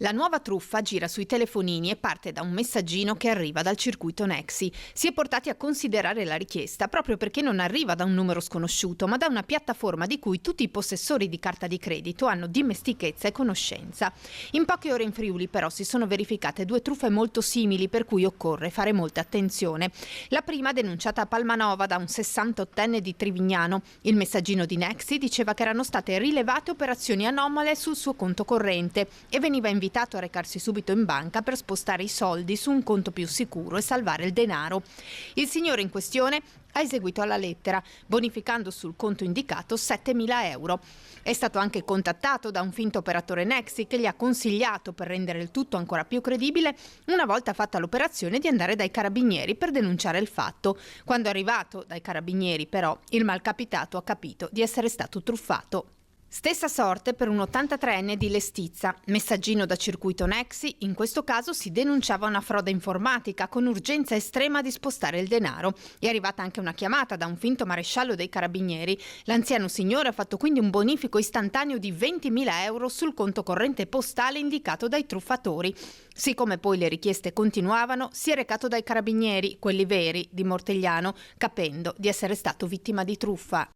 La nuova truffa gira sui telefonini e parte da un messaggino che arriva dal circuito Nexi. Si è portati a considerare la richiesta proprio perché non arriva da un numero sconosciuto, ma da una piattaforma di cui tutti i possessori di carta di credito hanno dimestichezza e conoscenza. In poche ore in Friuli però si sono verificate due truffe molto simili, per cui occorre fare molta attenzione. La prima denunciata a Palmanova da un 68enne di Trivignano. Il messaggino di Nexi diceva che erano state rilevate operazioni anomale sul suo conto corrente e veniva invitato a recarsi subito in banca per spostare i soldi su un conto più sicuro e salvare il denaro. Il signore in questione ha eseguito alla lettera, bonificando sul conto indicato 7.000 euro. È stato anche contattato da un finto operatore Nexi che gli ha consigliato, per rendere il tutto ancora più credibile, una volta fatta l'operazione, di andare dai carabinieri per denunciare il fatto. Quando è arrivato dai carabinieri, però, il malcapitato ha capito di essere stato truffato. Stessa sorte per un 83enne di Lestizza. Messaggino da circuito Nexi, in questo caso si denunciava una frode informatica con urgenza estrema di spostare il denaro. È arrivata anche una chiamata da un finto maresciallo dei carabinieri. L'anziano signore ha fatto quindi un bonifico istantaneo di 20.000 euro sul conto corrente postale indicato dai truffatori. Siccome poi le richieste continuavano, si è recato dai carabinieri, quelli veri, di Mortegliano, capendo di essere stato vittima di truffa.